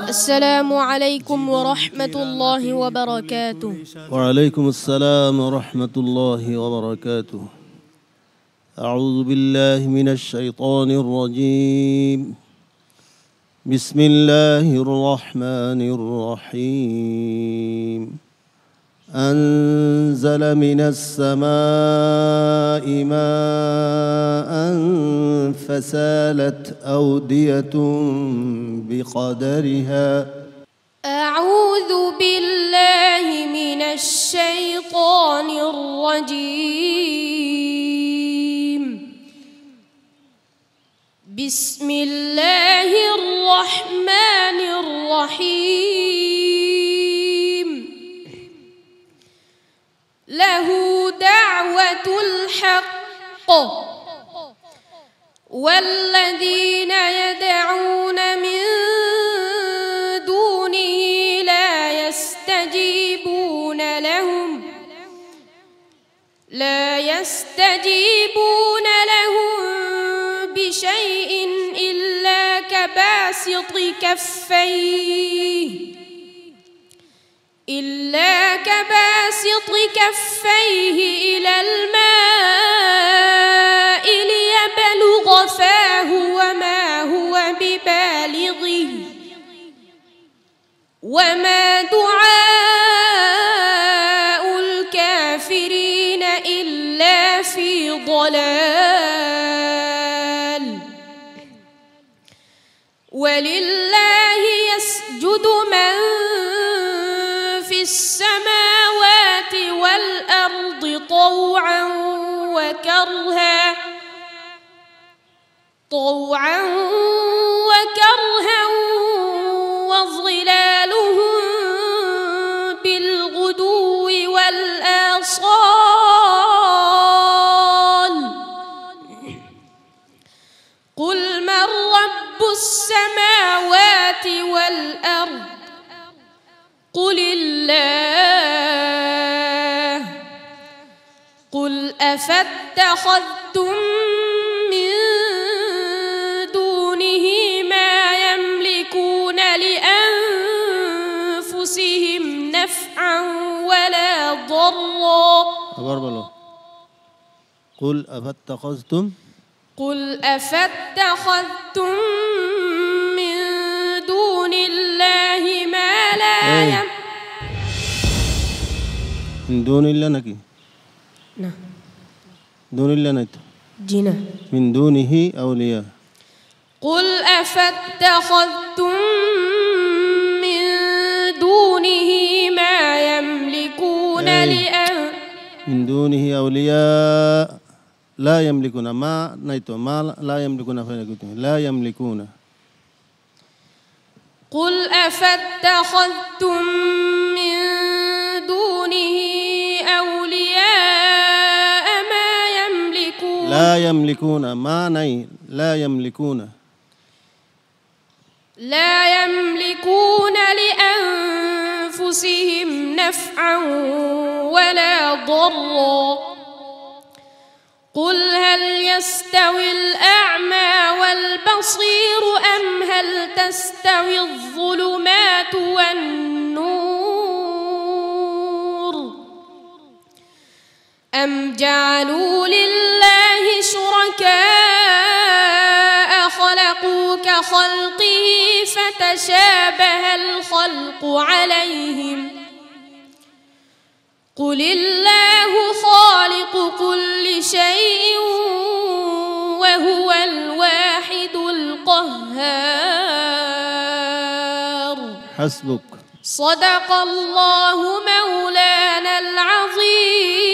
السلام عليكم ورحمة الله وبركاته. وعليكم السلام ورحمة الله وبركاته. أعوذ بالله من الشيطان الرجيم. بسم الله الرحمن الرحيم. أنزل من السماء ماء فسالت أودية بقدرها. أعوذ بالله من الشيطان الرجيم. بسم الله الرحمن الرحيم. له دعوة الحق والذين يدعون من دونه لا يستجيبون لهم بشيء إلا كباسط كفيه إلى الماء ليبلغ فاه وما هو ببالغه وما دعاء الكافرين إلا في ضلال. ولله يسجد من في السماوات والأرض طوعا وكرها وظلالهم بالغدو والآصال. قل من رب السماوات والأرض قل الله. قل أفاتخذتم من دونه ما يملكون لأنفسهم نفعا ولا ضرا. قل أفاتخذتم من دون الله ما لا من دون الله نكي دون الله نت جنا من دونه أولياء. قل أفاتخذتم من دونه ما يملكون من دونه أولياء لا يملكون ما نيتو ما لا يملكون لا يملكون. قل أفاتخذتم من دونه أولياء ما يملكون لا يملكون ما ني لا يملكون لأنفسهم نفعا ولا ضرا. قل هل يستوي الأعمى والبصير أم هل تستوي الظلمات والنور أم جعلوا لله شركاء خلقوا كخلقه فتشابه الخلق عليهم. قل الله خالق كل شيء وهو الواحد القهار. حسبك. صدق الله مولانا العظيم.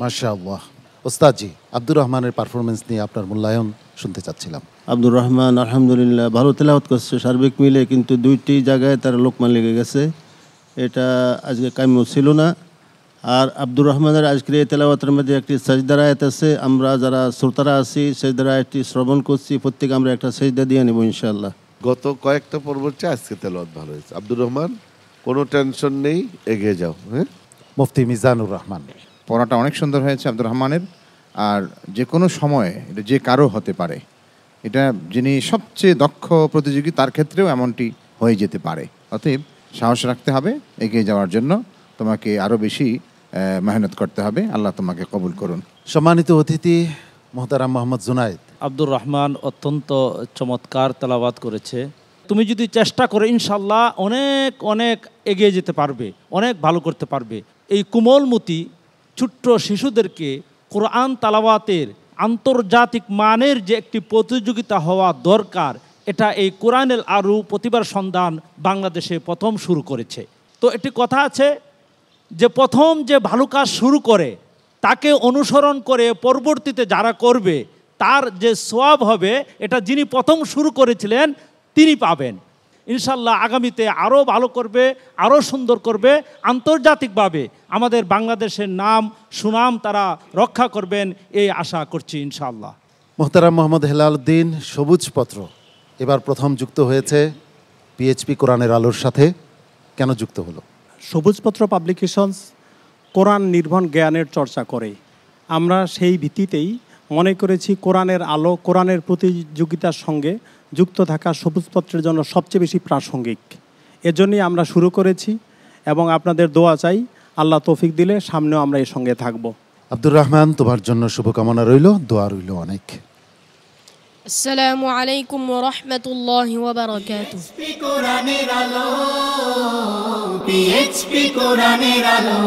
মাশাআল্লাহ। ওস্তাদ জি, আব্দুর রহমানের পারফরমেন্স নিয়ে আপনার মূল্যায়ন শুনতে চাচ্ছিলাম। আব্দুর রহমান আলহামদুলিল্লাহ ভালো তেলাওয়াত করছে সার্বিক মিলে, কিন্তু দুইটি জায়গায় তার লোকমান লেগে গেছে, এটা আজকে কাম্য ছিল না। আর আব্দুর রহমানের আজকের এই তেলাওয়াতের মধ্যে একটি সাজদার আয়াত আছে, আমরা যারা শ্রোতারা আছি সাজদার আয়াতটি শ্রবণ করছি, প্রত্যেকে আমরা একটা সাজদা দিয়ে নেব ইনশাআল্লাহ। গত কয়েকটা পর্বের চেয়ে আজকে তেলাওয়াত ভালো হয়েছে। আব্দুর রহমান, কোনো টেনশন নেই, এগিয়ে যাও। হ্যাঁ, মুফতি মিজানুর রহমান, পড়াটা অনেক সুন্দর হয়েছে আব্দুর রহমানের। আর যে কোনো সময় এটা যে কারো হতে পারে, এটা যিনি সবচেয়ে দক্ষ প্রতিযোগী তার ক্ষেত্রেও এমনটি হয়ে যেতে পারে। অতএব সাহস রাখতে হবে, এগিয়ে যাওয়ার জন্য তোমাকে আরও বেশি মেহনত করতে হবে। আল্লাহ তোমাকে কবুল করুন। সম্মানিত অতিথি মোহতারাম মোহাম্মদ জুনায়েদ। আব্দুর রহমান অত্যন্ত চমৎকার তেলাওয়াত করেছে। তুমি যদি চেষ্টা করো ইনশাল্লাহ অনেক অনেক এগিয়ে যেতে পারবে, অনেক ভালো করতে পারবে। এই কোমলমতি ছোট্ট শিশুদেরকে কোরআন তেলাওয়াতের আন্তর্জাতিক মানের যে একটি প্রতিযোগিতা হওয়া দরকার, এটা এই কোরআনুল আরুফ প্রতিভার সন্ধান বাংলাদেশে প্রথম শুরু করেছে। তো একটি কথা আছে যে প্রথম যে ভালো কাজ শুরু করে তাকে অনুসরণ করে পরবর্তীতে যারা করবে তার যে সওয়াব হবে, এটা যিনি প্রথম শুরু করেছিলেন তিনি পাবেন। ইনশাল্লাহ আগামীতে আরও ভালো করবে, আরও সুন্দর করবে, আন্তর্জাতিকভাবে আমাদের বাংলাদেশের নাম সুনাম তারা রক্ষা করবেন, এই আশা করছি ইনশাল্লাহ। মোহতারাম মোহাম্মদ হেলাল উদ্দিন, সবুজ পত্র এবার প্রথম যুক্ত হয়েছে পিএইচপি কোরআনের আলোর সাথে, কেন যুক্ত হলো? সবুজপত্র পাবলিকেশনস কোরআন নির্ভর জ্ঞানের চর্চা করে। আমরা সেই ভিত্তিতেই মনে করেছি কোরআনের আলো, কোরআনের প্রতিযোগিতার সঙ্গে যুক্ত থাকা সবুজপত্রের জন্য সবচেয়ে বেশি প্রাসঙ্গিক। এজন্যই আমরা শুরু করেছি এবং আপনাদের দোয়া চাই, আল্লাহ তৌফিক দিলে সামনেও আমরা এর সঙ্গে থাকব। আব্দুর রহমান, তোমার জন্য শুভকামনা রইল, দোয়া রইল অনেক। আসসালামু আলাইকুম ওয়া রাহমাতুল্লাহি ওয়া বারাকাতুহু। পিএইচপি কোরআনের আলো।